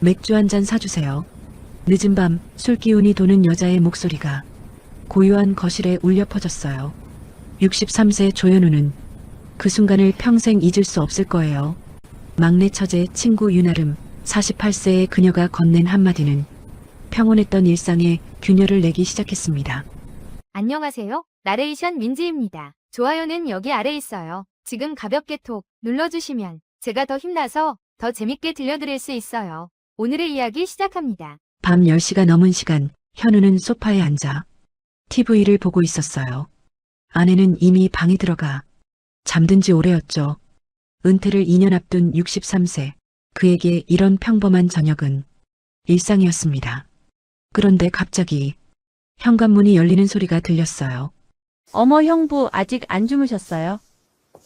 맥주 한 잔 사주세요. 늦은 밤 술 기운이 도는 여자의 목소리가 고요한 거실에 울려 퍼졌어요. 63세 조현우는 그 순간을 평생 잊을 수 없을 거예요. 막내 처제 친구 윤아름 48세의 그녀가 건넨 한마디는 평온했던 일상에 균열을 내기 시작했습니다. 안녕하세요. 나레이션 민지입니다. 좋아요는 여기 아래 있어요. 지금 가볍게 톡 눌러주시면 제가 더 힘나서 더 재밌게 들려드릴 수 있어요. 오늘의 이야기 시작합니다. 밤 10시가 넘은 시간 현우는 소파에 앉아 TV를 보고 있었어요. 아내는 이미 방에 들어가 잠든 지 오래였죠. 은퇴를 2년 앞둔 63세. 그에게 이런 평범한 저녁은 일상이었습니다. 그런데 갑자기 현관문이 열리는 소리가 들렸어요. 어머 형부 아직 안 주무셨어요?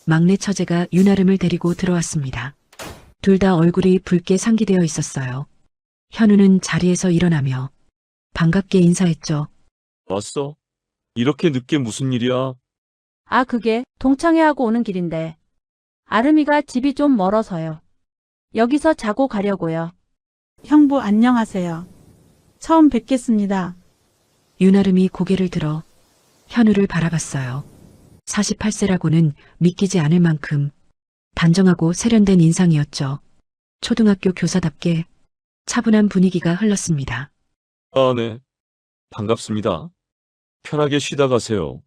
막내 처제가 윤아름을 데리고 들어왔습니다. 둘 다 얼굴이 붉게 상기되어 있었어요. 현우는 자리에서 일어나며 반갑게 인사했죠. 왔어? 이렇게 늦게 무슨 일이야? 아 그게 동창회하고 오는 길인데 아름이가 집이 좀 멀어서요. 여기서 자고 가려고요. 형부 안녕하세요. 처음 뵙겠습니다. 윤아름이 고개를 들어 현우를 바라봤어요. 48세라고는 믿기지 않을 만큼 단정하고 세련된 인상이었죠. 초등학교 교사답게 차분한 분위기가 흘렀습니다. 아, 네. 반갑습니다. 편하게 쉬다 가세요.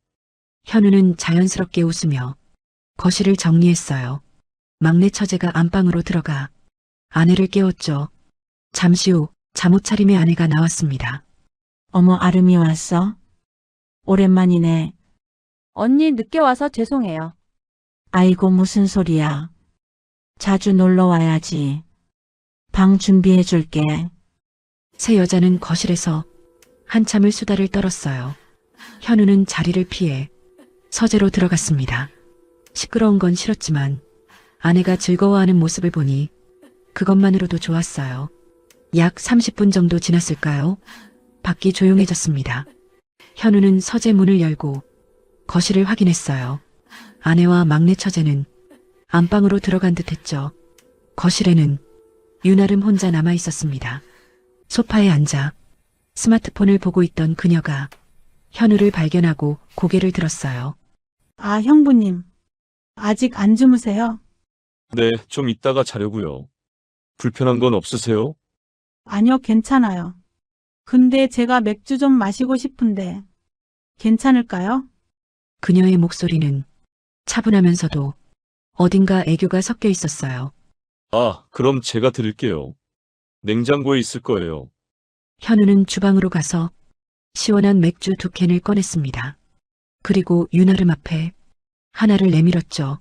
현우는 자연스럽게 웃으며 거실을 정리했어요. 막내 처제가 안방으로 들어가 아내를 깨웠죠. 잠시 후 잠옷 차림의 아내가 나왔습니다. 어머 아름이 왔어? 오랜만이네. 언니 늦게 와서 죄송해요. 아이고 무슨 소리야. 자주 놀러 와야지. 방 준비해 줄게. 새 여자는 거실에서 한참을 수다를 떨었어요. 현우는 자리를 피해 서재로 들어갔습니다. 시끄러운 건 싫었지만 아내가 즐거워하는 모습을 보니 그것만으로도 좋았어요. 약 30분 정도 지났을까요? 밖이 조용해졌습니다. 현우는 서재 문을 열고 거실을 확인했어요. 아내와 막내 처제는 안방으로 들어간 듯했죠. 거실에는 윤아름 혼자 남아 있었습니다. 소파에 앉아 스마트폰을 보고 있던 그녀가 현우를 발견하고 고개를 들었어요. 아 형부님. 아직 안 주무세요? 네, 좀 이따가 자려고요. 불편한 건 없으세요? 아니요 괜찮아요. 근데 제가 맥주 좀 마시고 싶은데 괜찮을까요? 그녀의 목소리는 차분하면서도 어딘가 애교가 섞여 있었어요. 아, 그럼 제가 드릴게요. 냉장고에 있을 거예요. 현우는 주방으로 가서 시원한 맥주 2캔을 꺼냈습니다. 그리고 윤아름 앞에 하나를 내밀었죠.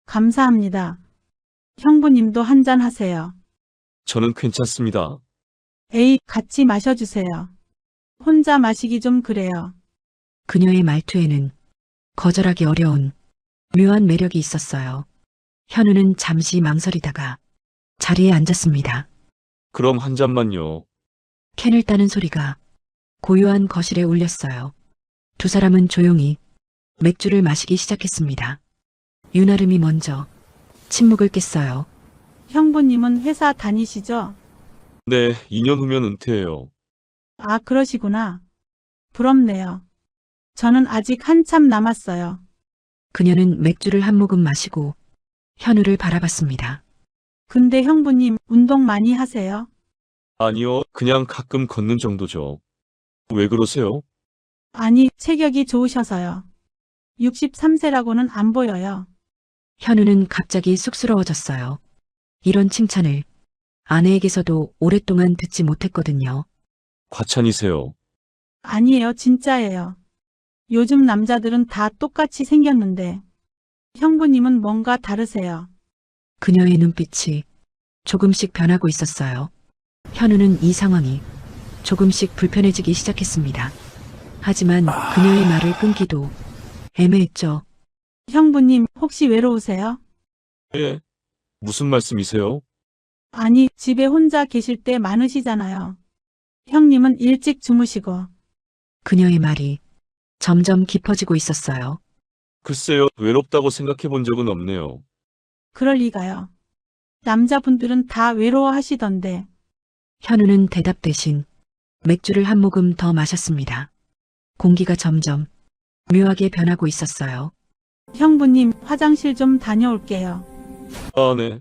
감사합니다. 형부님도 한잔 하세요. 저는 괜찮습니다. 에이 같이 마셔주세요. 혼자 마시기 좀 그래요. 그녀의 말투에는 거절하기 어려운 묘한 매력이 있었어요. 현우는 잠시 망설이다가 자리에 앉았습니다. 그럼 한 잔만요. 캔을 따는 소리가 고요한 거실에 울렸어요. 두 사람은 조용히 맥주를 마시기 시작했습니다. 윤아름이 먼저 침묵을 깼어요. 형부님은 회사 다니시죠? 네, 2년 후면 은퇴해요. 아 그러시구나. 부럽네요. 저는 아직 한참 남았어요. 그녀는 맥주를 한 모금 마시고 현우를 바라봤습니다. 근데 형부님 운동 많이 하세요? 아니요, 그냥 가끔 걷는 정도죠. 왜 그러세요? 아니, 체격이 좋으셔서요. 63세라고는 안 보여요. 현우는 갑자기 쑥스러워졌어요. 이런 칭찬을 아내에게서도 오랫동안 듣지 못했거든요. 과찬이세요. 아니에요, 진짜예요. 요즘 남자들은 다 똑같이 생겼는데 형부님은 뭔가 다르세요. 그녀의 눈빛이 조금씩 변하고 있었어요. 현우는 이 상황이 조금씩 불편해지기 시작했습니다. 하지만 그녀의 말을 끊기도 애매했죠. 형부님 혹시 외로우세요? 예. 무슨 말씀이세요? 아니, 집에 혼자 계실 때 많으시잖아요. 형님은 일찍 주무시고. 그녀의 말이 점점 깊어지고 있었어요. 글쎄요, 외롭다고 생각해 본 적은 없네요. 그럴 리가요. 남자분들은 다 외로워하시던데. 현우는 대답 대신 맥주를 한 모금 더 마셨습니다. 공기가 점점 묘하게 변하고 있었어요. 형부님, 화장실 좀 다녀올게요. 아, 네.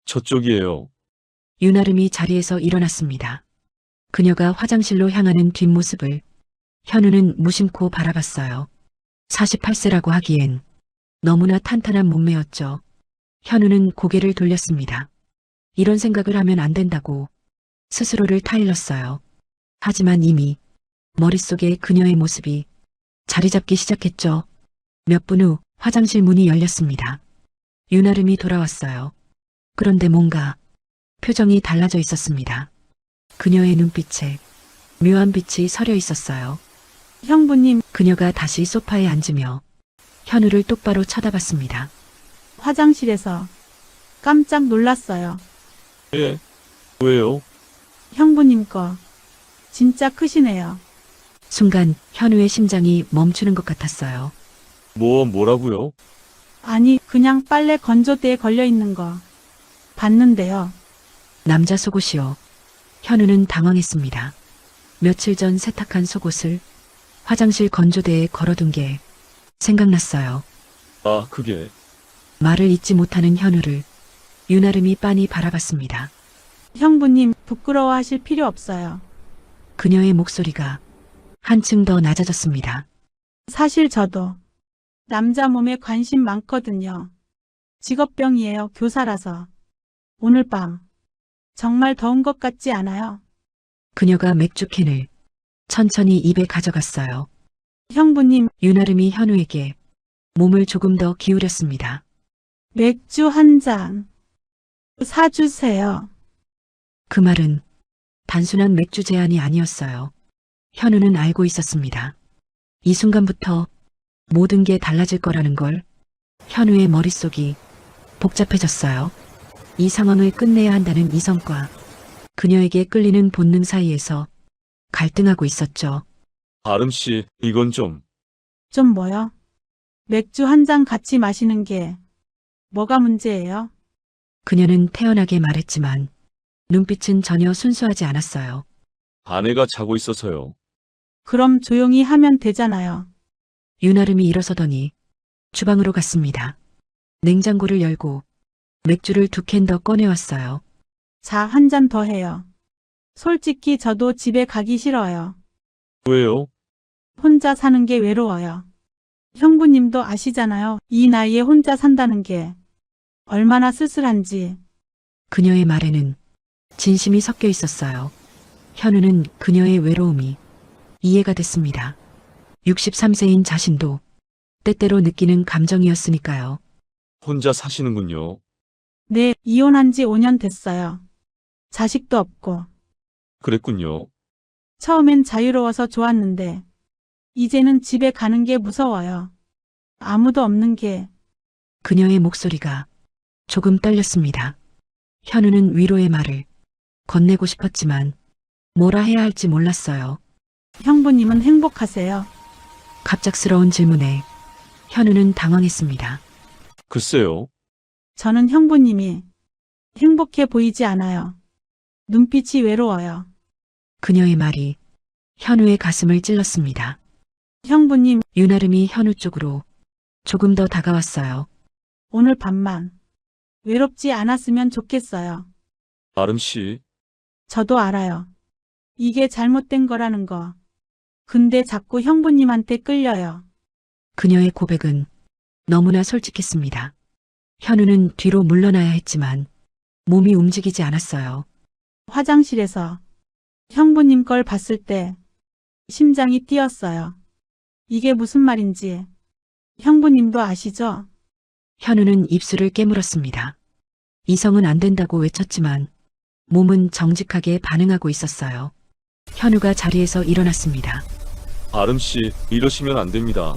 저쪽이에요. 윤아름이 자리에서 일어났습니다. 그녀가 화장실로 향하는 뒷모습을 현우는 무심코 바라봤어요. 48세라고 하기엔 너무나 탄탄한 몸매였죠. 현우는 고개를 돌렸습니다. 이런 생각을 하면 안 된다고 스스로를 타일렀어요. 하지만 이미 머릿속에 그녀의 모습이 자리 잡기 시작했죠. 몇 분 후 화장실 문이 열렸습니다. 윤아름이 돌아왔어요. 그런데 뭔가 표정이 달라져 있었습니다. 그녀의 눈빛에 묘한 빛이 서려 있었어요. 형부님, 그녀가 다시 소파에 앉으며 현우를 똑바로 쳐다봤습니다. 화장실에서 깜짝 놀랐어요. 예. 왜요? 형부님 거 진짜 크시네요. 순간 현우의 심장이 멈추는 것 같았어요. 뭐라고요? 아니, 그냥 빨래 건조대에 걸려 있는 거 봤는데요. 남자 속옷이요. 현우는 당황했습니다. 며칠 전 세탁한 속옷을 화장실 건조대에 걸어둔 게 생각났어요. 아, 그게. 말을 잇지 못하는 현우를 윤아름이 빤히 바라봤습니다. 형부님, 부끄러워하실 필요 없어요. 그녀의 목소리가 한층 더 낮아졌습니다. 사실 저도 남자 몸에 관심 많거든요. 직업병이에요, 교사라서. 오늘 밤 정말 더운 것 같지 않아요? 그녀가 맥주캔을 천천히 입에 가져갔어요. 형부님, 윤아름이 현우에게 몸을 조금 더 기울였습니다. 맥주 한 잔 사주세요. 그 말은 단순한 맥주 제안이 아니었어요. 현우는 알고 있었습니다. 이 순간부터 모든 게 달라질 거라는 걸. 현우의 머릿속이 복잡해졌어요. 이 상황을 끝내야 한다는 이성과 그녀에게 끌리는 본능 사이에서 갈등하고 있었죠. 아름 씨, 이건 좀. 좀 뭐요? 맥주 한 잔 같이 마시는 게 뭐가 문제예요? 그녀는 태연하게 말했지만 눈빛은 전혀 순수하지 않았어요. 아내가 자고 있어서요. 그럼 조용히 하면 되잖아요. 윤아름이 일어서더니 주방으로 갔습니다. 냉장고를 열고 맥주를 2캔 더 꺼내왔어요. 자, 한 잔 더 해요. 솔직히 저도 집에 가기 싫어요. 왜요? 혼자 사는 게 외로워요. 형부님도 아시잖아요. 이 나이에 혼자 산다는 게 얼마나 쓸쓸한지. 그녀의 말에는 진심이 섞여 있었어요. 현우는 그녀의 외로움이 이해가 됐습니다. 63세인 자신도 때때로 느끼는 감정이었으니까요. 혼자 사시는군요. 네, 이혼한 지 5년 됐어요. 자식도 없고. 그랬군요. 처음엔 자유로워서 좋았는데 이제는 집에 가는 게 무서워요. 아무도 없는 게. 그녀의 목소리가 조금 떨렸습니다. 현우는 위로의 말을 건네고 싶었지만 뭐라 해야 할지 몰랐어요. 형부님은 행복하세요? 갑작스러운 질문에 현우는 당황했습니다. 글쎄요. 저는 형부님이 행복해 보이지 않아요. 눈빛이 외로워요. 그녀의 말이 현우의 가슴을 찔렀습니다. 형부님, 윤아름이 현우 쪽으로 조금 더 다가왔어요. 오늘 밤만 외롭지 않았으면 좋겠어요. 아름 씨, 저도 알아요. 이게 잘못된 거라는 거. 근데 자꾸 형부님한테 끌려요. 그녀의 고백은 너무나 솔직했습니다. 현우는 뒤로 물러나야 했지만 몸이 움직이지 않았어요. 화장실에서 형부님 걸 봤을 때 심장이 뛰었어요. 이게 무슨 말인지 형부님도 아시죠? 현우는 입술을 깨물었습니다. 이성은 안 된다고 외쳤지만 몸은 정직하게 반응하고 있었어요. 현우가 자리에서 일어났습니다. 아름 씨, 이러시면 안 됩니다.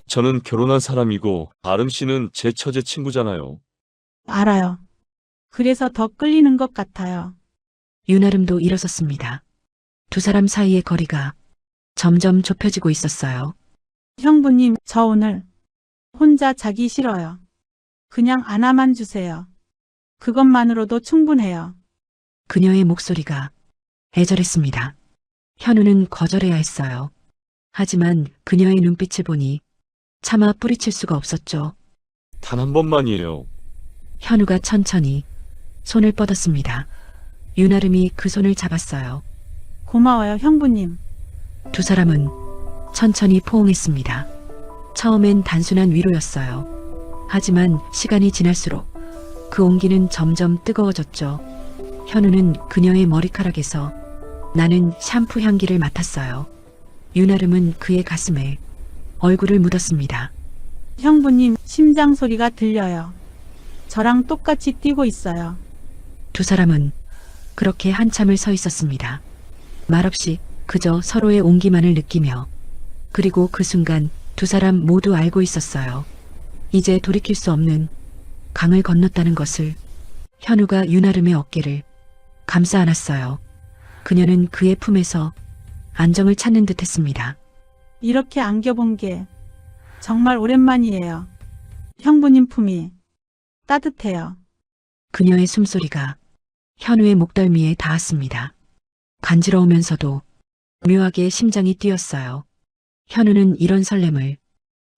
저는 결혼한 사람이고 아름 씨는 제 처제 친구잖아요. 알아요. 그래서 더 끌리는 것 같아요. 윤아름도 일어섰습니다. 두 사람 사이의 거리가 점점 좁혀지고 있었어요. 형부님, 저 오늘 혼자 자기 싫어요. 그냥 안아만 주세요. 그것만으로도 충분해요. 그녀의 목소리가 애절했습니다. 현우는 거절해야 했어요. 하지만 그녀의 눈빛을 보니 차마 뿌리칠 수가 없었죠. 단 한 번만이에요. 현우가 천천히 손을 뻗었습니다. 윤아름이 그 손을 잡았어요. 고마워요, 형부님. 두 사람은 천천히 포옹했습니다. 처음엔 단순한 위로였어요. 하지만 시간이 지날수록 그 온기는 점점 뜨거워졌죠. 현우는 그녀의 머리카락에서 나는 샴푸 향기를 맡았어요. 윤아름은 그의 가슴에 얼굴을 묻었습니다. 형부님, 심장 소리가 들려요. 저랑 똑같이 뛰고 있어요. 두 사람은 그렇게 한참을 서 있었습니다. 말없이 그저 서로의 온기만을 느끼며, 그리고 그 순간 두 사람 모두 알고 있었어요. 이제 돌이킬 수 없는 강을 건넜다는 것을. 현우가 윤아름의 어깨를 감싸 안았어요. 그녀는 그의 품에서 안정을 찾는 듯 했습니다. 이렇게 안겨본 게 정말 오랜만이에요. 형부님 품이 따뜻해요. 그녀의 숨소리가 현우의 목덜미에 닿았습니다. 간지러우면서도 묘하게 심장이 뛰었어요. 현우는 이런 설렘을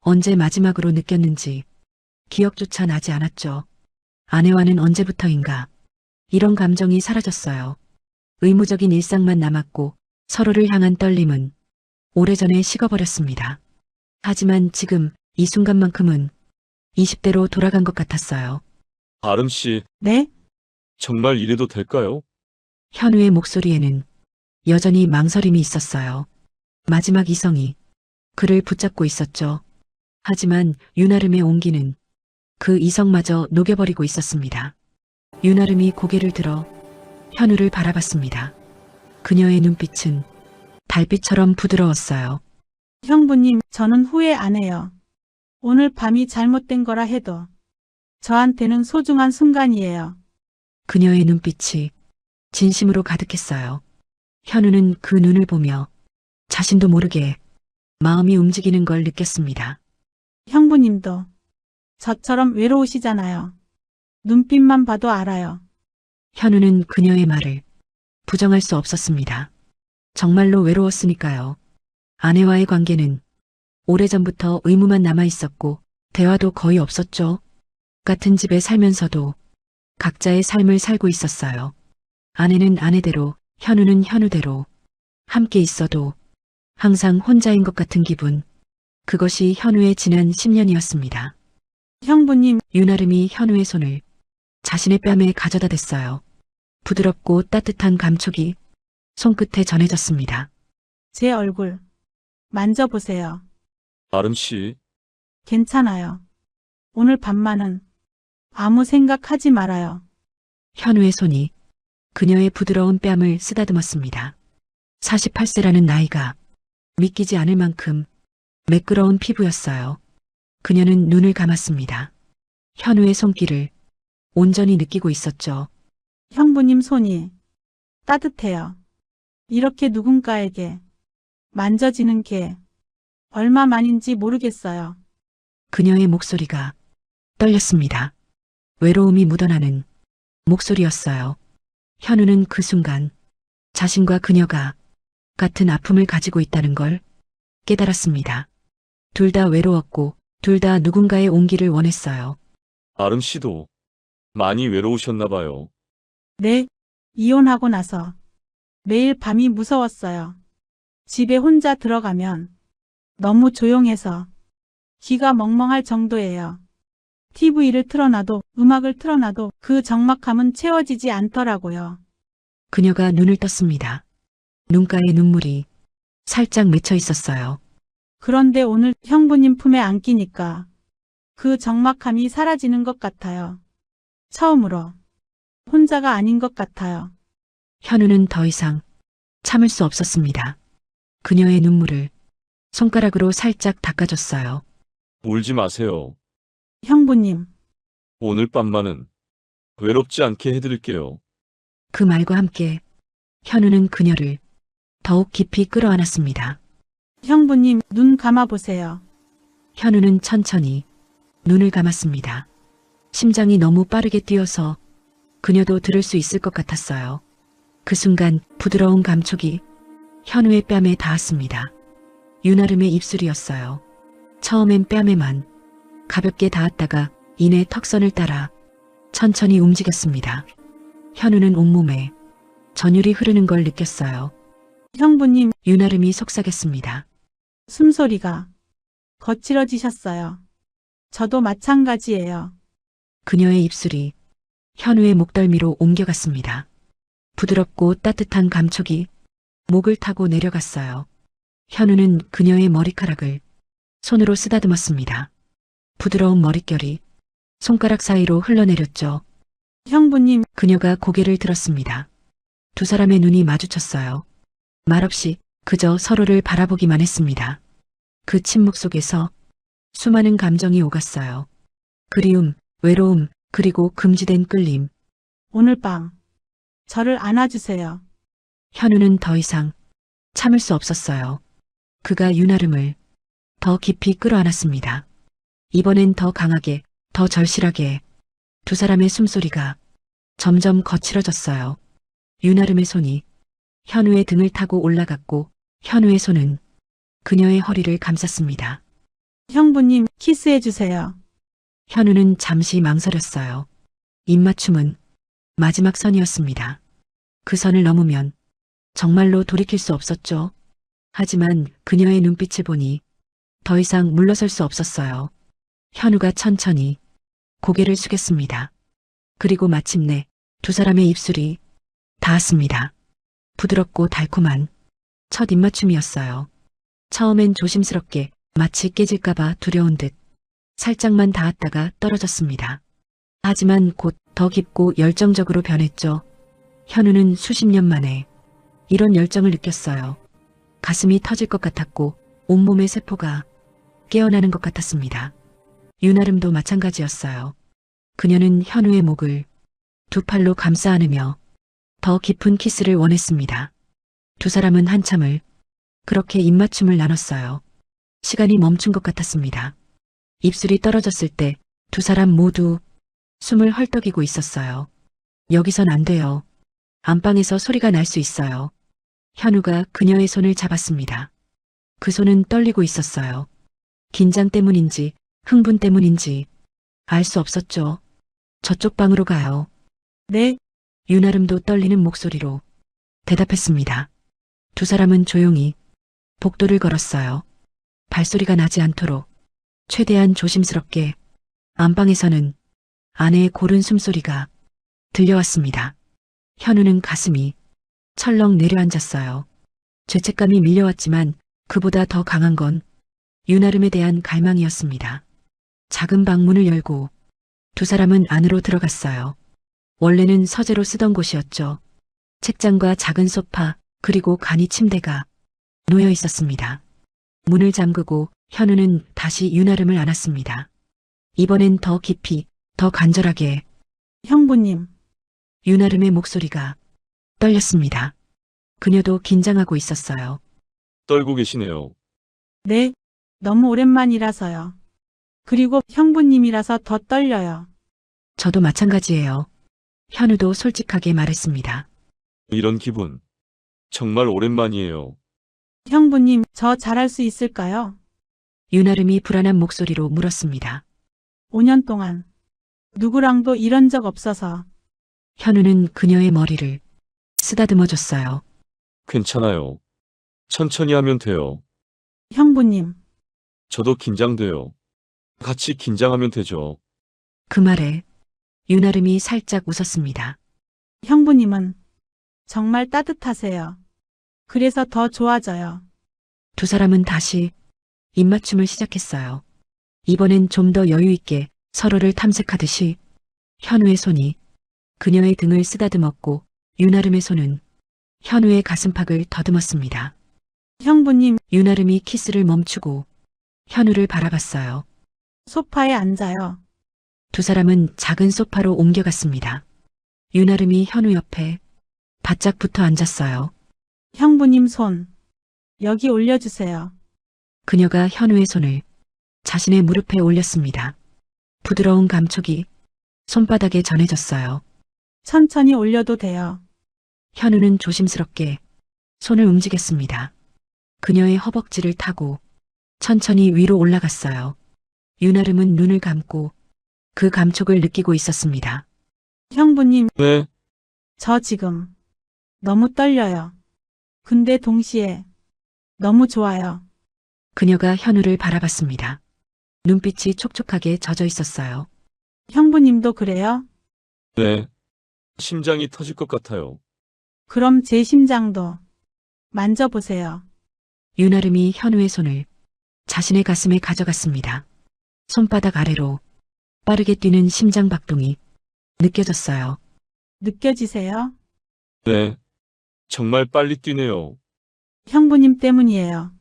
언제 마지막으로 느꼈는지 기억조차 나지 않았죠. 아내와는 언제부터인가 이런 감정이 사라졌어요. 의무적인 일상만 남았고 서로를 향한 떨림은 오래전에 식어버렸습니다. 하지만 지금 이 순간만큼은 20대로 돌아간 것 같았어요. 아름 씨, 네? 정말 이래도 될까요? 현우의 목소리에는 여전히 망설임이 있었어요. 마지막 이성이 그를 붙잡고 있었죠. 하지만 윤아름의 온기는 그 이성마저 녹여버리고 있었습니다. 윤아름이 고개를 들어 현우를 바라봤습니다. 그녀의 눈빛은 달빛처럼 부드러웠어요. 형부님, 저는 후회 안 해요. 오늘 밤이 잘못된 거라 해도 저한테는 소중한 순간이에요. 그녀의 눈빛이 진심으로 가득했어요. 현우는 그 눈을 보며 자신도 모르게 마음이 움직이는 걸 느꼈습니다. 형부님도 저처럼 외로우시잖아요. 눈빛만 봐도 알아요. 현우는 그녀의 말을 부정할 수 없었습니다. 정말로 외로웠으니까요. 아내와의 관계는 오래전부터 의무만 남아 있었고 대화도 거의 없었죠. 같은 집에 살면서도 각자의 삶을 살고 있었어요. 아내는 아내대로, 현우는 현우대로 함께 있어도 항상 혼자인 것 같은 기분. 그것이 현우의 지난 10년이었습니다. 형부님, 윤아름이 현우의 손을 자신의 뺨에 가져다 댔어요. 부드럽고 따뜻한 감촉이 손끝에 전해졌습니다. 제 얼굴 만져보세요. 아름 씨, 괜찮아요. 오늘 밤만은 아무 생각하지 말아요. 현우의 손이 그녀의 부드러운 뺨을 쓰다듬었습니다. 48세라는 나이가 믿기지 않을 만큼 매끄러운 피부였어요. 그녀는 눈을 감았습니다. 현우의 손길을 온전히 느끼고 있었죠. 형부님 손이 따뜻해요. 이렇게 누군가에게 만져지는 게 얼마만인지 모르겠어요. 그녀의 목소리가 떨렸습니다. 외로움이 묻어나는 목소리였어요. 현우는 그 순간 자신과 그녀가 같은 아픔을 가지고 있다는 걸 깨달았습니다. 둘 다 외로웠고 둘 다 누군가의 온기를 원했어요. 아름 씨도 많이 외로우셨나 봐요. 네, 이혼하고 나서 매일 밤이 무서웠어요. 집에 혼자 들어가면 너무 조용해서 귀가 멍멍할 정도예요. TV를 틀어놔도 음악을 틀어놔도 그 적막함은 채워지지 않더라고요. 그녀가 눈을 떴습니다. 눈가에 눈물이 살짝 맺혀 있었어요. 그런데 오늘 형부님 품에 안기니까 그 적막함이 사라지는 것 같아요. 처음으로 혼자가 아닌 것 같아요. 현우는 더 이상 참을 수 없었습니다. 그녀의 눈물을 손가락으로 살짝 닦아줬어요. 울지 마세요. 형부님, 오늘 밤만은 외롭지 않게 해드릴게요. 그 말과 함께 현우는 그녀를 더욱 깊이 끌어안았습니다. 형부님 눈 감아보세요. 현우는 천천히 눈을 감았습니다. 심장이 너무 빠르게 뛰어서 그녀도 들을 수 있을 것 같았어요. 그 순간 부드러운 감촉이 현우의 뺨에 닿았습니다. 유나름의 입술이었어요. 처음엔 뺨에만 가볍게 닿았다가 이내 턱선을 따라 천천히 움직였습니다. 현우는 온몸에 전율이 흐르는 걸 느꼈어요. 형부님, 유나름이 속삭였습니다. 숨소리가 거칠어지셨어요. 저도 마찬가지예요. 그녀의 입술이 현우의 목덜미로 옮겨갔습니다. 부드럽고 따뜻한 감촉이 목을 타고 내려갔어요. 현우는 그녀의 머리카락을 손으로 쓰다듬었습니다. 부드러운 머릿결이 손가락 사이로 흘러내렸죠. 형부님, 그녀가 고개를 들었습니다. 두 사람의 눈이 마주쳤어요. 말없이 그저 서로를 바라보기만 했습니다. 그 침묵 속에서 수많은 감정이 오갔어요. 그리움, 외로움, 그리고 금지된 끌림. 오늘 밤 저를 안아주세요. 현우는 더 이상 참을 수 없었어요. 그가 유나름을 더 깊이 끌어안았습니다. 이번엔 더 강하게, 더 절실하게. 두 사람의 숨소리가 점점 거칠어졌어요. 유나름의 손이 현우의 등을 타고 올라갔고 현우의 손은 그녀의 허리를 감쌌습니다. 형부님, 키스해주세요. 현우는 잠시 망설였어요. 입맞춤은 마지막 선이었습니다. 그 선을 넘으면 정말로 돌이킬 수 없었죠. 하지만 그녀의 눈빛을 보니 더 이상 물러설 수 없었어요. 현우가 천천히 고개를 숙였습니다. 그리고 마침내 두 사람의 입술이 닿았습니다. 부드럽고 달콤한 첫 입맞춤이었어요. 처음엔 조심스럽게 마치 깨질까봐 두려운 듯 살짝만 닿았다가 떨어졌습니다. 하지만 곧 더 깊고 열정적으로 변했죠. 현우는 수십 년 만에 이런 열정을 느꼈어요. 가슴이 터질 것 같았고 온몸의 세포가 깨어나는 것 같았습니다. 유나름도 마찬가지였어요. 그녀는 현우의 목을 두 팔로 감싸 안으며 더 깊은 키스를 원했습니다. 두 사람은 한참을 그렇게 입맞춤을 나눴어요. 시간이 멈춘 것 같았습니다. 입술이 떨어졌을 때 두 사람 모두 숨을 헐떡이고 있었어요. 여기선 안 돼요. 안방에서 소리가 날 수 있어요. 현우가 그녀의 손을 잡았습니다. 그 손은 떨리고 있었어요. 긴장 때문인지 흥분 때문인지 알 수 없었죠. 저쪽 방으로 가요. 네, 유나름도 떨리는 목소리로 대답했습니다. 두 사람은 조용히 복도를 걸었어요. 발소리가 나지 않도록 최대한 조심스럽게. 안방에서는 아내의 고른 숨소리가 들려왔습니다. 현우는 가슴이 철렁 내려앉았어요. 죄책감이 밀려왔지만 그보다 더 강한 건 유나름에 대한 갈망이었습니다. 작은 방문을 열고 두 사람은 안으로 들어갔어요. 원래는 서재로 쓰던 곳이었죠. 책장과 작은 소파 그리고 간이 침대가 놓여 있었습니다. 문을 잠그고 현우는 다시 유나름을 안았습니다. 이번엔 더 깊이, 더 간절하게. 형부님, 유나름의 목소리가 떨렸습니다. 그녀도 긴장하고 있었어요. 떨고 계시네요. 네, 너무 오랜만이라서요. 그리고 형부님이라서 더 떨려요. 저도 마찬가지예요. 현우도 솔직하게 말했습니다. 이런 기분. 정말 오랜만이에요. 형부님, 저 잘할 수 있을까요? 유나름이 불안한 목소리로 물었습니다. 5년 동안 누구랑도 이런 적 없어서. 현우는 그녀의 머리를 쓰다듬어 줬어요. 괜찮아요. 천천히 하면 돼요. 형부님, 저도 긴장돼요. 같이 긴장하면 되죠. 그 말에 유나름이 살짝 웃었습니다. 형부님은 정말 따뜻하세요. 그래서 더 좋아져요. 두 사람은 다시 입맞춤을 시작했어요. 이번엔 좀 더 여유 있게 서로를 탐색하듯이. 현우의 손이 그녀의 등을 쓰다듬었고 유나름의 손은 현우의 가슴팍을 더듬었습니다. 형부님, 유나름이 키스를 멈추고 현우를 바라봤어요. 소파에 앉아요. 두 사람은 작은 소파로 옮겨갔습니다. 유나름이 현우 옆에 바짝 붙어 앉았어요. 형부님 손, 여기 올려주세요. 그녀가 현우의 손을 자신의 무릎에 올렸습니다. 부드러운 감촉이 손바닥에 전해졌어요. 천천히 올려도 돼요. 현우는 조심스럽게 손을 움직였습니다. 그녀의 허벅지를 타고 천천히 위로 올라갔어요. 윤아름은 눈을 감고 그 감촉을 느끼고 있었습니다. 형부님, 네, 저 지금 너무 떨려요. 근데 동시에 너무 좋아요. 그녀가 현우를 바라봤습니다. 눈빛이 촉촉하게 젖어 있었어요. 형부님도 그래요? 네. 심장이 터질 것 같아요. 그럼 제 심장도 만져보세요. 윤아름이 현우의 손을 자신의 가슴에 가져갔습니다. 손바닥 아래로 빠르게 뛰는 심장 박동이 느껴졌어요. 느껴지세요? 네. 정말 빨리 뛰네요. 형부님 때문이에요.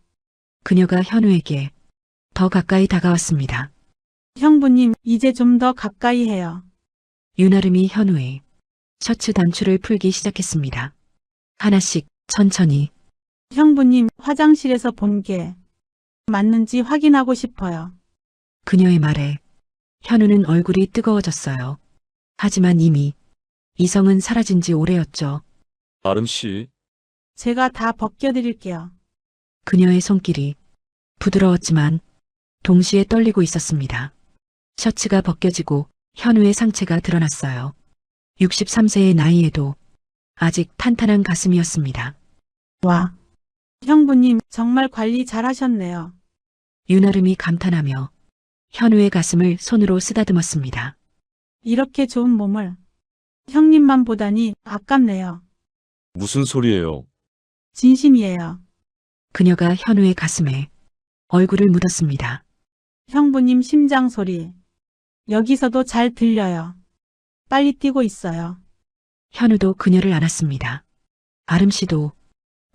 그녀가 현우에게 더 가까이 다가왔습니다. 형부님, 이제 좀 더 가까이 해요. 윤아름이 현우의 셔츠 단추를 풀기 시작했습니다. 하나씩 천천히. 형부님, 화장실에서 본 게 맞는지 확인하고 싶어요. 그녀의 말에 현우는 얼굴이 뜨거워졌어요. 하지만 이미 이성은 사라진 지 오래였죠. 아름 씨, 제가 다 벗겨드릴게요. 그녀의 손길이 부드러웠지만 동시에 떨리고 있었습니다. 셔츠가 벗겨지고 현우의 상체가 드러났어요. 63세의 나이에도 아직 탄탄한 가슴이었습니다. 와. 형부님, 정말 관리 잘하셨네요. 윤아름이 감탄하며 현우의 가슴을 손으로 쓰다듬었습니다. 이렇게 좋은 몸을 형님만 보다니 아깝네요. 무슨 소리예요? 진심이에요. 그녀가 현우의 가슴에 얼굴을 묻었습니다. 형부님 심장 소리. 여기서도 잘 들려요. 빨리 뛰고 있어요. 현우도 그녀를 안았습니다. 아름 씨도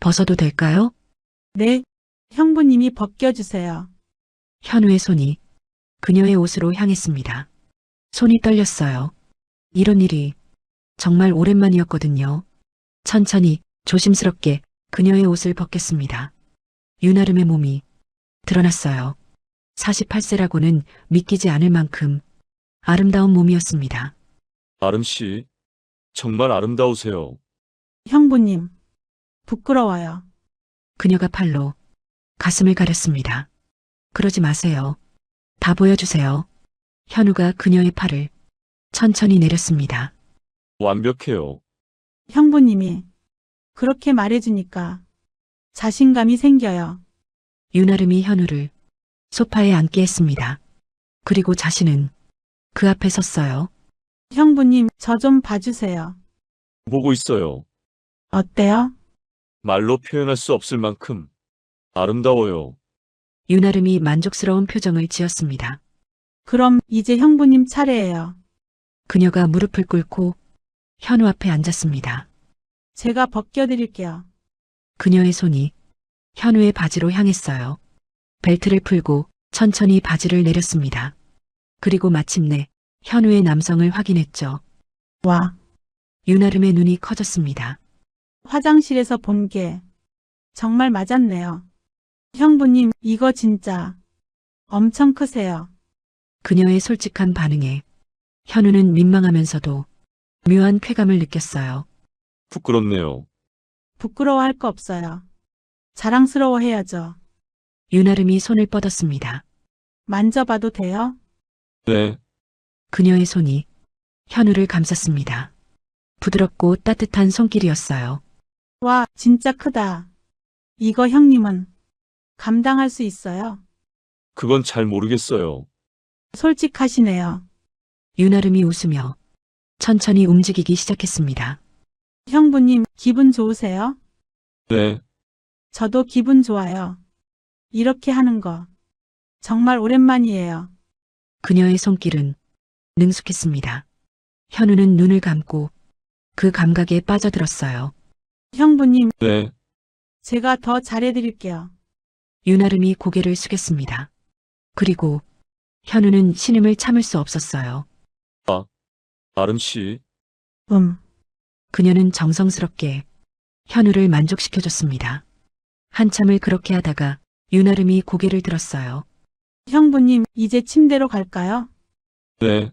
벗어도 될까요? 네. 형부님이 벗겨주세요. 현우의 손이 그녀의 옷으로 향했습니다. 손이 떨렸어요. 이런 일이 정말 오랜만이었거든요. 천천히 조심스럽게 그녀의 옷을 벗겼습니다. 윤아름의 몸이 드러났어요. 48세라고는 믿기지 않을 만큼 아름다운 몸이었습니다. 아름 씨, 정말 아름다우세요. 형부님. 부끄러워요. 그녀가 팔로 가슴을 가렸습니다. 그러지 마세요. 다 보여주세요. 현우가 그녀의 팔을 천천히 내렸습니다. 완벽해요. 형부님이 그렇게 말해주니까 자신감이 생겨요. 윤아름이 현우를 소파에 앉게 했습니다. 그리고 자신은 그 앞에 섰어요. 형부님, 저 좀 봐주세요. 보고 있어요. 어때요? 말로 표현할 수 없을 만큼 아름다워요. 윤아름이 만족스러운 표정을 지었습니다. 그럼 이제 형부님 차례예요. 그녀가 무릎을 꿇고 현우 앞에 앉았습니다. 제가 벗겨드릴게요. 그녀의 손이 현우의 바지로 향했어요. 벨트를 풀고 천천히 바지를 내렸습니다. 그리고 마침내 현우의 남성을 확인했죠. 와, 윤아름의 눈이 커졌습니다. 화장실에서 본 게 정말 맞았네요. 형부님, 이거 진짜 엄청 크세요. 그녀의 솔직한 반응에 현우는 민망하면서도 묘한 쾌감을 느꼈어요. 부끄럽네요. 부끄러워할 거 없어요. 자랑스러워해야죠. 윤아름이 손을 뻗었습니다. 만져봐도 돼요? 네, 그녀의 손이 현우를 감쌌습니다. 부드럽고 따뜻한 손길이었어요. 와, 진짜 크다. 이거 형님은 감당할 수 있어요? 그건 잘 모르겠어요. 솔직하시네요. 윤아름이 웃으며 천천히 움직이기 시작했습니다. 형부님, 기분 좋으세요? 네, 저도 기분 좋아요. 이렇게 하는 거 정말 오랜만이에요. 그녀의 손길은 능숙했습니다. 현우는 눈을 감고 그 감각에 빠져들었어요. 형부님, 네, 제가 더 잘해드릴게요. 윤아름이 고개를 숙였습니다. 그리고 현우는 신음을 참을 수 없었어요. 아름 씨, 그녀는 정성스럽게 현우를 만족시켜줬습니다. 한참을 그렇게 하다가 윤아름이 고개를 들었어요. 형부님, 이제 침대로 갈까요? 네,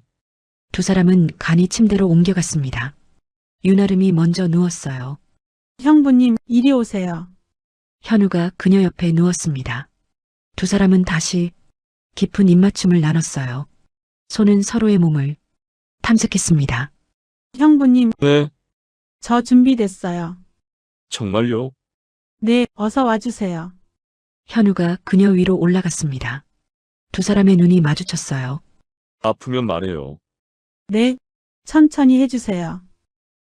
두 사람은 간이 침대로 옮겨갔습니다. 윤아름이 먼저 누웠어요. 형부님, 이리 오세요. 현우가 그녀 옆에 누웠습니다. 두 사람은 다시 깊은 입맞춤을 나눴어요. 손은 서로의 몸을 탐색했습니다. 형부님, 네, 저 준비됐어요. 정말요? 네, 어서 와주세요. 현우가 그녀 위로 올라갔습니다. 두 사람의 눈이 마주쳤어요. 아프면 말해요. 네, 천천히 해주세요.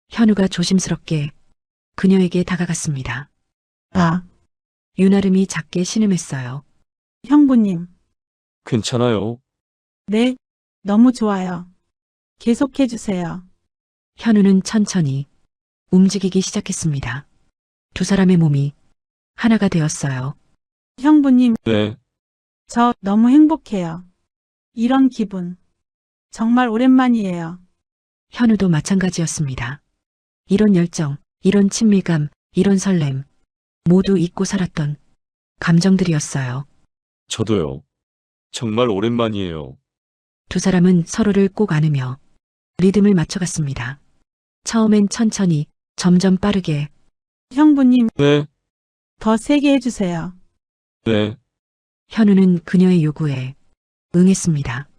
현우가 조심스럽게 그녀에게 다가갔습니다. 아, 윤아름이 작게 신음했어요. 형부님. 괜찮아요. 네, 너무 좋아요. 계속해주세요. 현우는 천천히 움직이기 시작했습니다. 두 사람의 몸이 하나가 되었어요. 형부님, 네, 저 너무 행복해요. 이런 기분. 정말 오랜만이에요. 현우도 마찬가지였습니다. 이런 열정, 이런 친밀감, 이런 설렘, 모두 잊고 살았던 감정들이었어요. 저도요. 정말 오랜만이에요. 두 사람은 서로를 꼭 안으며 리듬을 맞춰갔습니다. 처음엔 천천히, 점점 빠르게, 형부님, 네, 더 세게 해주세요. 네, 현우는 그녀의 요구에 응했습니다.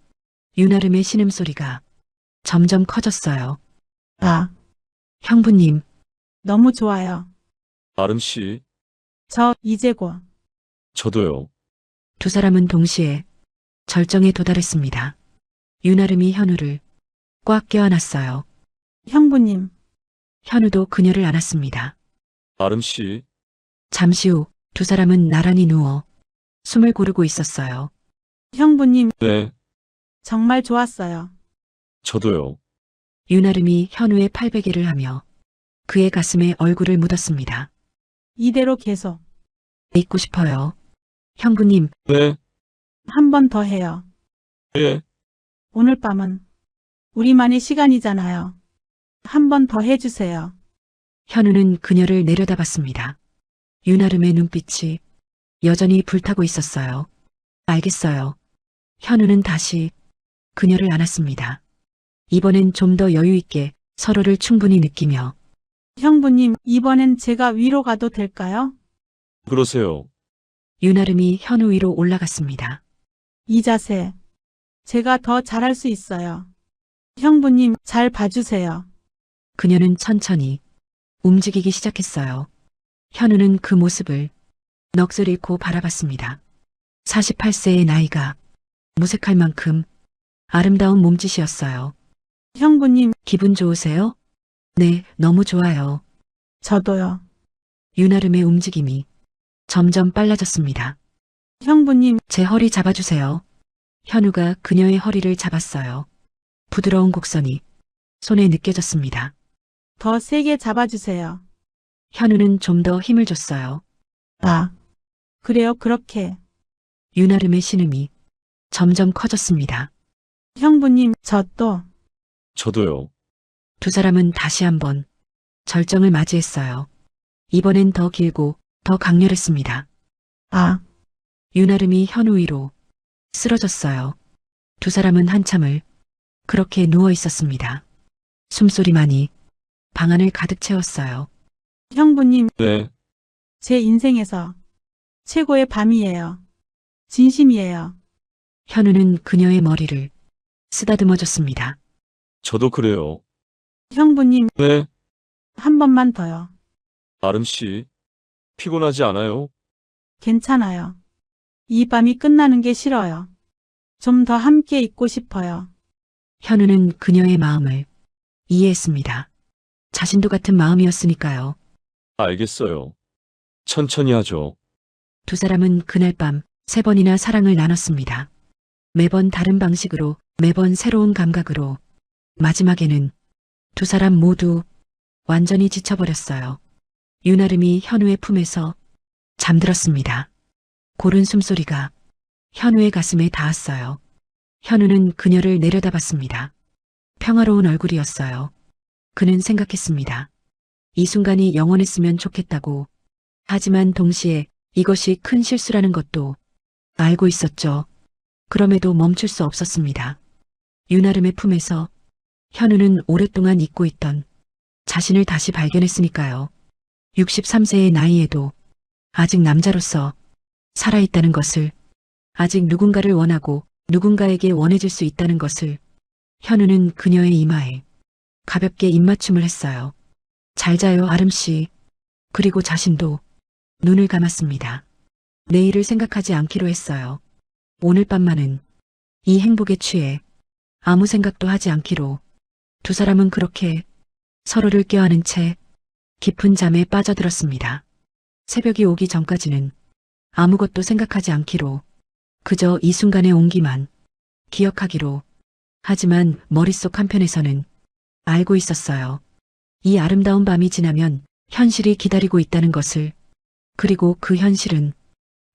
윤아름의 신음소리가 점점 커졌어요. 아, 형부님, 너무 좋아요. 아름 씨, 저 이제 곧. 저도요. 두 사람은 동시에 절정에 도달했습니다. 윤아름이 현우를 꽉 껴안았어요. 형부님, 현우도 그녀를 안았습니다. 아름 씨, 잠시 후 두 사람은 나란히 누워 숨을 고르고 있었어요. 형부님, 네, 정말 좋았어요. 저도요. 윤아름이 현우의 팔베개를 하며 그의 가슴에 얼굴을 묻었습니다. 이대로 계속. 잊고 싶어요. 형부님, 네, 한 번 더 해요. 예, 오늘 밤은 우리만의 시간이잖아요. 한 번 더 해주세요. 현우는 그녀를 내려다봤습니다. 윤아름의 눈빛이 여전히 불타고 있었어요. 알겠어요. 현우는 다시 그녀를 안았습니다. 이번엔 좀 더 여유 있게 서로를 충분히 느끼며 형부님, 이번엔 제가 위로 가도 될까요? 그러세요. 윤아름이 현우 위로 올라갔습니다. 이 자세. 제가 더 잘할 수 있어요. 형부님, 잘 봐주세요. 그녀는 천천히 움직이기 시작했어요. 현우는 그 모습을 넋을 잃고 바라봤습니다. 48세의 나이가 무색할 만큼 아름다운 몸짓이었어요. 형부님, 기분 좋으세요? 네, 너무 좋아요. 저도요. 윤아름의 움직임이 점점 빨라졌습니다. 형부님, 제 허리 잡아주세요. 현우가 그녀의 허리를 잡았어요. 부드러운 곡선이 손에 느껴졌습니다. 더 세게 잡아주세요. 현우는 좀 더 힘을 줬어요. 아, 그래요, 그렇게. 윤아름의 신음이 점점 커졌습니다. 형부님, 저 또. 저도요. 두 사람은 다시 한번 절정을 맞이했어요. 이번엔 더 길고 더 강렬했습니다. 아, 윤아름이 현우 위로 쓰러졌어요. 두 사람은 한참을 그렇게 누워 있었습니다. 숨소리만이 방 안을 가득 채웠어요. 형부님, 네, 제 인생에서 최고의 밤이에요. 진심이에요. 현우는 그녀의 머리를 쓰다듬어줬습니다. 저도 그래요. 형부님, 네, 한 번만 더요. 아름 씨, 피곤하지 않아요? 괜찮아요. 이 밤이 끝나는 게 싫어요. 좀 더 함께 있고 싶어요. 현우는 그녀의 마음을 이해했습니다. 자신도 같은 마음이었으니까요. 알겠어요. 천천히 하죠. 두 사람은 그날 밤 3번이나 사랑을 나눴습니다. 매번 다른 방식으로, 매번 새로운 감각으로. 마지막에는 두 사람 모두 완전히 지쳐버렸어요. 윤아름이 현우의 품에서 잠들었습니다. 고른 숨소리가 현우의 가슴에 닿았어요. 현우는 그녀를 내려다봤습니다. 평화로운 얼굴이었어요. 그는 생각했습니다. 이 순간이 영원했으면 좋겠다고. 하지만 동시에 이것이 큰 실수라는 것도 알고 있었죠. 그럼에도 멈출 수 없었습니다. 윤아름의 품에서 현우는 오랫동안 잊고 있던 자신을 다시 발견했으니까요. 63세의 나이에도 아직 남자로서 살아있다는 것을, 아직 누군가를 원하고 누군가에게 원해질 수 있다는 것을 현우는 그녀의 이마에 가볍게 입맞춤을 했어요. 잘 자요, 아름씨. 그리고 자신도 눈을 감았습니다. 내일을 생각하지 않기로 했어요. 오늘 밤만은 이 행복에 취해 아무 생각도 하지 않기로. 두 사람은 그렇게 서로를 껴안은 채 깊은 잠에 빠져들었습니다. 새벽이 오기 전까지는 아무것도 생각하지 않기로, 그저 이 순간의 온기만 기억하기로. 하지만 머릿속 한편에서는 알고 있었어요. 이 아름다운 밤이 지나면 현실이 기다리고 있다는 것을, 그리고 그 현실은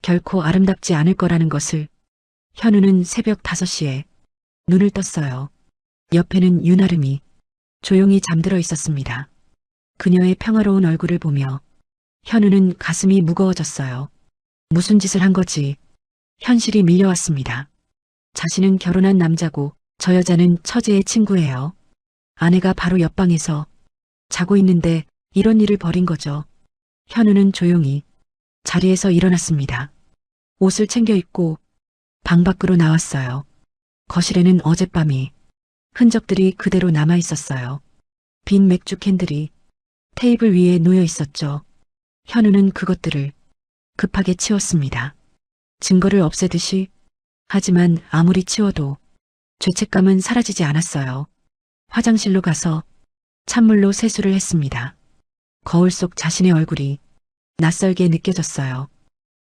결코 아름답지 않을 거라는 것을. 현우는 새벽 5시에 눈을 떴어요. 옆에는 윤아름이 조용히 잠들어 있었습니다. 그녀의 평화로운 얼굴을 보며 현우는 가슴이 무거워졌어요. 무슨 짓을 한 거지? 현실이 밀려왔습니다. 자신은 결혼한 남자고 저 여자는 처제의 친구예요. 아내가 바로 옆방에서 자고 있는데 이런 일을 벌인 거죠. 현우는 조용히 자리에서 일어났습니다. 옷을 챙겨 입고 방 밖으로 나왔어요. 거실에는 어젯밤이 흔적들이 그대로 남아 있었어요. 빈 맥주 캔들이 테이블 위에 놓여 있었죠. 현우는 그것들을 급하게 치웠습니다. 증거를 없애듯이. 하지만 아무리 치워도 죄책감은 사라지지 않았어요. 화장실로 가서 찬물로 세수를 했습니다. 거울 속 자신의 얼굴이 낯설게 느껴졌어요.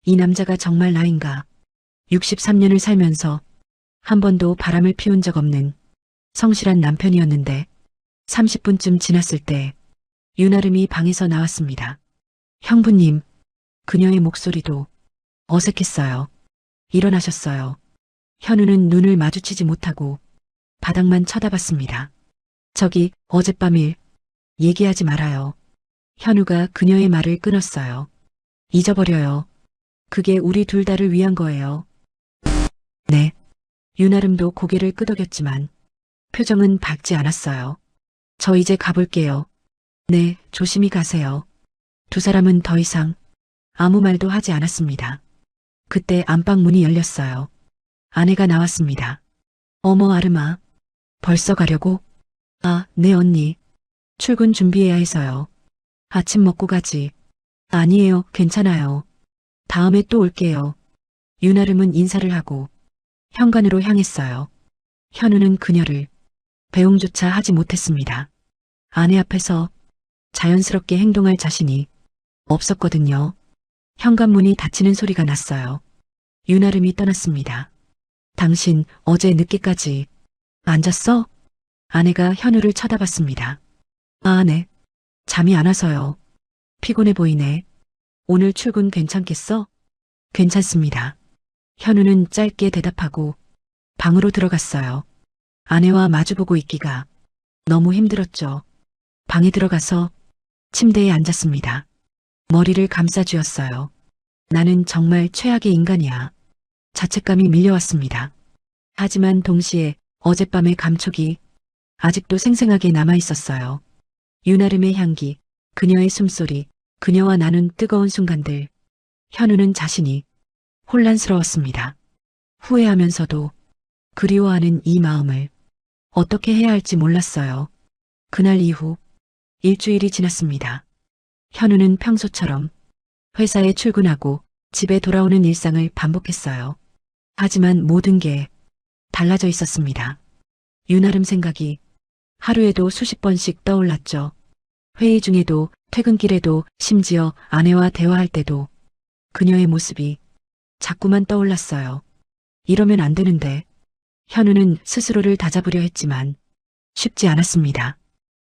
이 남자가 정말 나인가? 63년을 살면서 한 번도 바람을 피운 적 없는 성실한 남편이었는데 30분쯤 지났을 때 윤아름이 방에서 나왔습니다. 형부님. 그녀의 목소리도 어색했어요. 일어나셨어요. 현우는 눈을 마주치지 못하고 바닥만 쳐다봤습니다. 저기 어젯밤 일 얘기하지 말아요. 현우가 그녀의 말을 끊었어요. 잊어버려요. 그게 우리 둘 다를 위한 거예요. 네. 윤아름도 고개를 끄덕였지만 표정은 밝지 않았어요. 저 이제 가볼게요. 네, 조심히 가세요. 두 사람은 더 이상 아무 말도 하지 않았습니다. 그때 안방 문이 열렸어요. 아내가 나왔습니다. 어머, 아름아. 벌써 가려고? 아, 네 언니. 출근 준비해야 해서요. 아침 먹고 가지. 아니에요, 괜찮아요. 다음에 또 올게요. 윤아름은 인사를 하고 현관으로 향했어요. 현우는 그녀를 배웅조차 하지 못했습니다. 아내 앞에서 자연스럽게 행동할 자신이 없었거든요. 현관문이 닫히는 소리가 났어요. 윤아름이 떠났습니다. 당신 어제 늦게까지 안 잤어? 아내가 현우를 쳐다봤습니다. 아, 네. 잠이 안 와서요. 피곤해 보이네. 오늘 출근 괜찮겠어? 괜찮습니다. 현우는 짧게 대답하고 방으로 들어갔어요. 아내와 마주보고 있기가 너무 힘들었죠. 방에 들어가서 침대에 앉았습니다. 머리를 감싸쥐었어요. 나는 정말 최악의 인간이야. 자책감이 밀려왔습니다. 하지만 동시에 어젯밤의 감촉이 아직도 생생하게 남아 있었어요. 윤아름의 향기, 그녀의 숨소리, 그녀와 나눈 뜨거운 순간들. 현우는 자신이 혼란스러웠습니다. 후회하면서도 그리워하는 이 마음을 어떻게 해야 할지 몰랐어요. 그날 이후 일주일이 지났습니다. 현우는 평소처럼 회사에 출근하고 집에 돌아오는 일상을 반복했어요. 하지만 모든 게 달라져 있었습니다. 윤아름 생각이 하루에도 수십 번씩 떠올랐죠. 회의 중에도, 퇴근길에도, 심지어 아내와 대화할 때도 그녀의 모습이 자꾸만 떠올랐어요. 이러면 안 되는데. 현우는 스스로를 다잡으려 했지만 쉽지 않았습니다.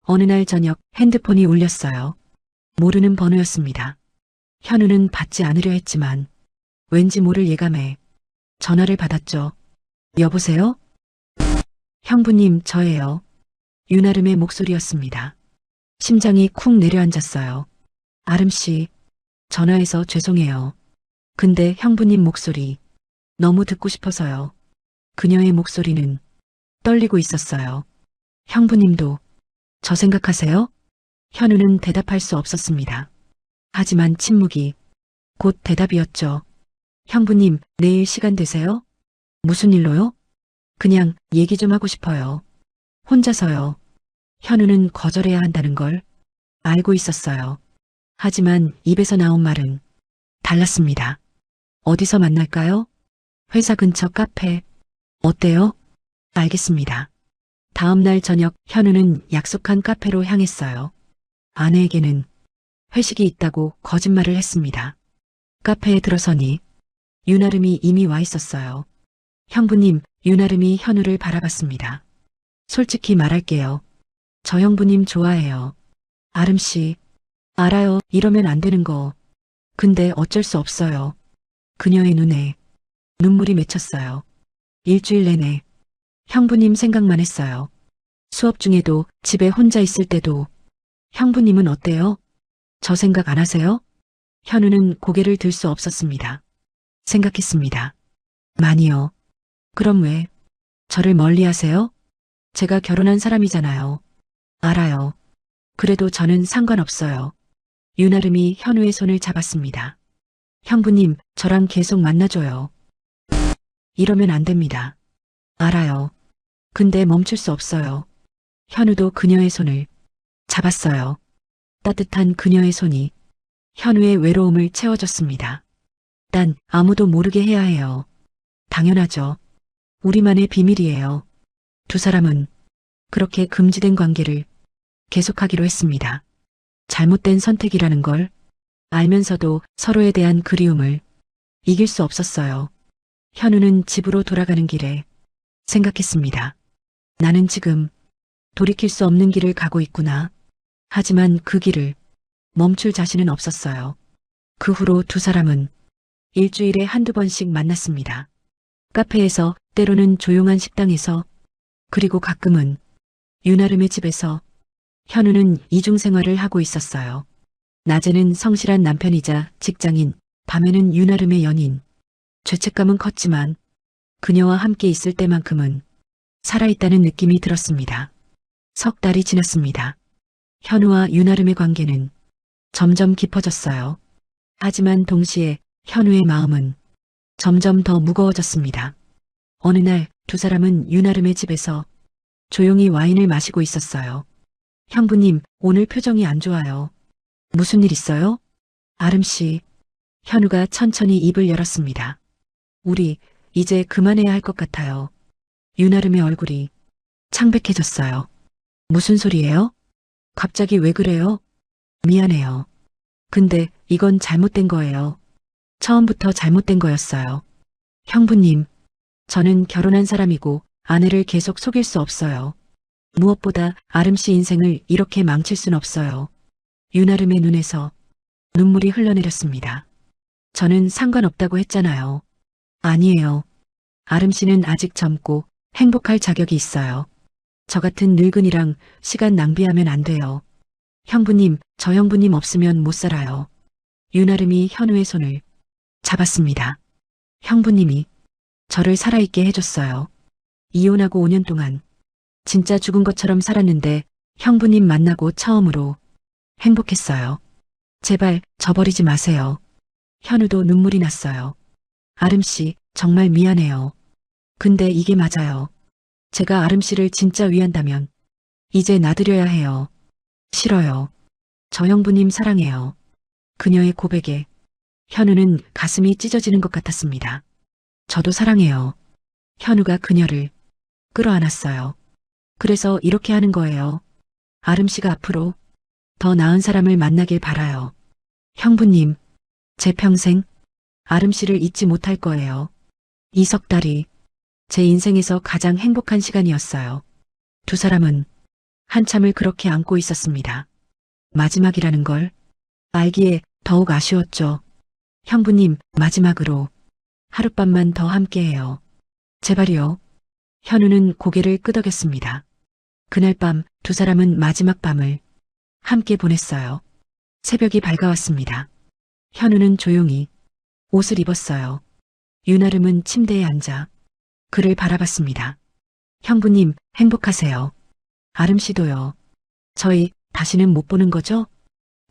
어느 날 저녁 핸드폰이 울렸어요. 모르는 번호였습니다. 현우는 받지 않으려 했지만 왠지 모를 예감에 전화를 받았죠. 여보세요? 형부님, 저예요. 윤아름의 목소리였습니다. 심장이 쿵 내려앉았어요. 아름씨, 전화해서 죄송해요. 근데 형부님 목소리 너무 듣고 싶어서요. 그녀의 목소리는 떨리고 있었어요. 형부님도 저 생각하세요? 현우는 대답할 수 없었습니다. 하지만 침묵이 곧 대답이었죠. 형부님, 내일 시간 되세요? 무슨 일로요? 그냥 얘기 좀 하고 싶어요. 혼자서요. 현우는 거절해야 한다는 걸 알고 있었어요. 하지만 입에서 나온 말은 달랐습니다. 어디서 만날까요? 회사 근처 카페. 어때요? 알겠습니다. 다음 날 저녁 현우는 약속한 카페로 향했어요. 아내에게는 회식이 있다고 거짓말을 했습니다. 카페에 들어서니 윤아름이 이미 와 있었어요. 형부님, 윤아름이 현우를 바라봤습니다. 솔직히 말할게요. 저 형부님 좋아해요. 아름씨, 알아요. 이러면 안 되는 거. 근데 어쩔 수 없어요. 그녀의 눈에 눈물이 맺혔어요. 일주일 내내 형부님 생각만 했어요. 수업 중에도 집에 혼자 있을 때도. 형부님은 어때요? 저 생각 안 하세요? 현우는 고개를 들 수 없었습니다. 생각했습니다. 많이요. 그럼 왜 저를 멀리 하세요? 제가 결혼한 사람이잖아요. 알아요. 그래도 저는 상관없어요. 윤아름이 현우의 손을 잡았습니다. 형부님, 저랑 계속 만나줘요. 이러면 안 됩니다. 알아요. 근데 멈출 수 없어요. 현우도 그녀의 손을 잡았어요. 따뜻한 그녀의 손이 현우의 외로움을 채워줬습니다. 단 아무도 모르게 해야 해요. 당연하죠. 우리만의 비밀이에요. 두 사람은 그렇게 금지된 관계를 계속하기로 했습니다. 잘못된 선택이라는 걸 알면서도 서로에 대한 그리움을 이길 수 없었어요. 현우는 집으로 돌아가는 길에 생각했습니다. 나는 지금 돌이킬 수 없는 길을 가고 있구나. 하지만 그 길을 멈출 자신은 없었어요. 그 후로 두 사람은 일주일에 한두 번씩 만났습니다. 카페에서, 때로는 조용한 식당에서, 그리고 가끔은 윤아름의 집에서. 현우는 이중생활을 하고 있었어요. 낮에는 성실한 남편이자 직장인, 밤에는 윤아름의 연인. 죄책감은 컸지만 그녀와 함께 있을 때만큼은 살아있다는 느낌이 들었습니다. 석 달이 지났습니다. 현우와 윤아름의 관계는 점점 깊어졌어요. 하지만 동시에 현우의 마음은 점점 더 무거워졌습니다. 어느 날 두 사람은 윤아름의 집에서 조용히 와인을 마시고 있었어요. 형부님, 오늘 표정이 안 좋아요. 무슨 일 있어요? 아름씨. 현우가 천천히 입을 열었습니다. 우리 이제 그만해야 할 것 같아요. 윤아름의 얼굴이 창백해졌어요. 무슨 소리예요? 갑자기 왜 그래요? 미안해요. 근데 이건 잘못된 거예요. 처음부터 잘못된 거였어요. 형부님, 저는 결혼한 사람이고 아내를 계속 속일 수 없어요. 무엇보다 아름씨 인생을 이렇게 망칠 순 없어요. 윤아름의 눈에서 눈물이 흘러내렸습니다. 저는 상관없다고 했잖아요. 아니에요. 아름씨는 아직 젊고 행복할 자격이 있어요. 저 같은 늙은이랑 시간 낭비하면 안 돼요. 형부님, 저 형부님 없으면 못 살아요. 윤아름이 현우의 손을 잡았습니다. 형부님이 저를 살아있게 해줬어요. 이혼하고 5년 동안 진짜 죽은 것처럼 살았는데 형부님 만나고 처음으로 행복했어요. 제발 저버리지 마세요. 현우도 눈물이 났어요. 아름씨, 정말 미안해요. 근데 이게 맞아요. 제가 아름씨를 진짜 위한다면 이제 놔드려야 해요. 싫어요. 저 형부님 사랑해요. 그녀의 고백에 현우는 가슴이 찢어지는 것 같았습니다. 저도 사랑해요. 현우가 그녀를 끌어안았어요. 그래서 이렇게 하는 거예요. 아름씨가 앞으로 더 나은 사람을 만나길 바라요. 형부님, 제 평생 아름씨를 잊지 못할 거예요. 이 석 달이 제 인생에서 가장 행복한 시간이었어요. 두 사람은 한참을 그렇게 안고 있었습니다. 마지막이라는 걸 알기에 더욱 아쉬웠죠. 형부님, 마지막으로 하룻밤만 더 함께해요. 제발요. 현우는 고개를 끄덕였습니다. 그날 밤 두 사람은 마지막 밤을 함께 보냈어요. 새벽이 밝아왔습니다. 현우는 조용히 옷을 입었어요. 윤아름은 침대에 앉아 그를 바라봤습니다. 형부님, 행복하세요. 아름씨도요. 저희 다시는 못 보는 거죠?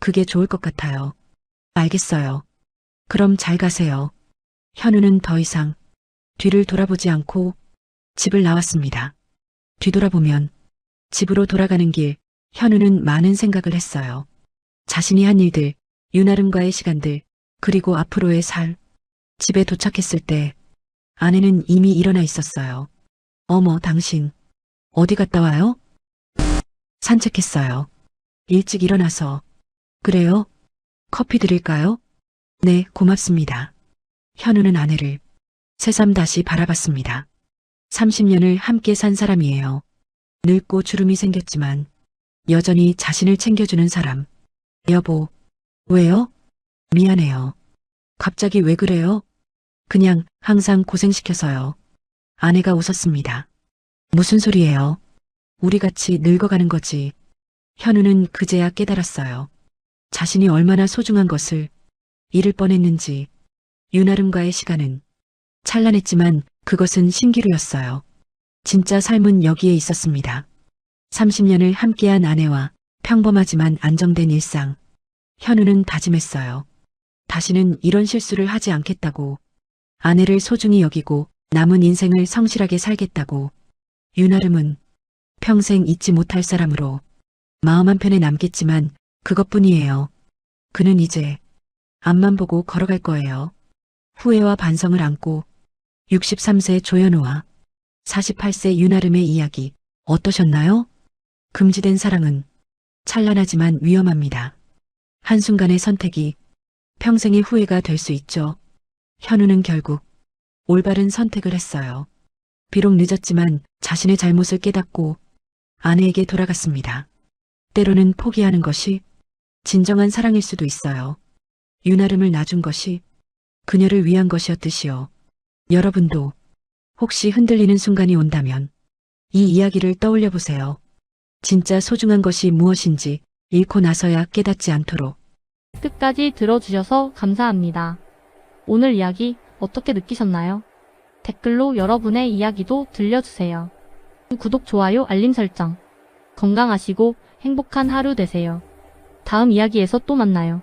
그게 좋을 것 같아요. 알겠어요. 그럼 잘 가세요. 현우는 더 이상 뒤를 돌아보지 않고 집을 나왔습니다. 뒤돌아보면 집으로 돌아가는 길, 현우는 많은 생각을 했어요. 자신이 한 일들, 윤아름과의 시간들, 그리고 앞으로의 살. 집에 도착했을 때 아내는 이미 일어나 있었어요. 어머, 당신 어디 갔다 와요? 산책했어요. 일찍 일어나서. 그래요? 커피 드릴까요? 네, 고맙습니다. 현우는 아내를 새삼 다시 바라봤습니다. 30년을 함께 산 사람이에요. 늙고 주름이 생겼지만 여전히 자신을 챙겨주는 사람. 여보, 왜요? 미안해요. 갑자기 왜 그래요? 그냥 항상 고생시켜서요. 아내가 웃었습니다. 무슨 소리예요? 우리 같이 늙어가는 거지. 현우는 그제야 깨달았어요. 자신이 얼마나 소중한 것을 잃을 뻔했는지. 윤아름과의 시간은 찬란했지만 그것은 신기루였어요. 진짜 삶은 여기에 있었습니다. 30년을 함께한 아내와 평범하지만 안정된 일상. 현우는 다짐했어요. 다시는 이런 실수를 하지 않겠다고. 아내를 소중히 여기고 남은 인생을 성실하게 살겠다고. 윤아름은 평생 잊지 못할 사람으로 마음 한편에 남겠지만 그것뿐이에요. 그는 이제 앞만 보고 걸어갈 거예요. 후회와 반성을 안고 63세 조현우와 48세 윤아름의 이야기 어떠셨나요? 금지된 사랑은 찬란하지만 위험합니다. 한순간의 선택이 평생의 후회가 될 수 있죠. 현우는 결국 올바른 선택을 했어요. 비록 늦었지만 자신의 잘못을 깨닫고 아내에게 돌아갔습니다. 때로는 포기하는 것이 진정한 사랑일 수도 있어요. 윤아름을 놔준 것이 그녀를 위한 것이었듯이요. 여러분도 혹시 흔들리는 순간이 온다면 이 이야기를 떠올려 보세요. 진짜 소중한 것이 무엇인지 잃고 나서야 깨닫지 않도록. 끝까지 들어주셔서 감사합니다. 오늘 이야기 어떻게 느끼셨나요? 댓글로 여러분의 이야기도 들려주세요. 구독, 좋아요, 알림 설정. 건강하시고 행복한 하루 되세요. 다음 이야기에서 또 만나요.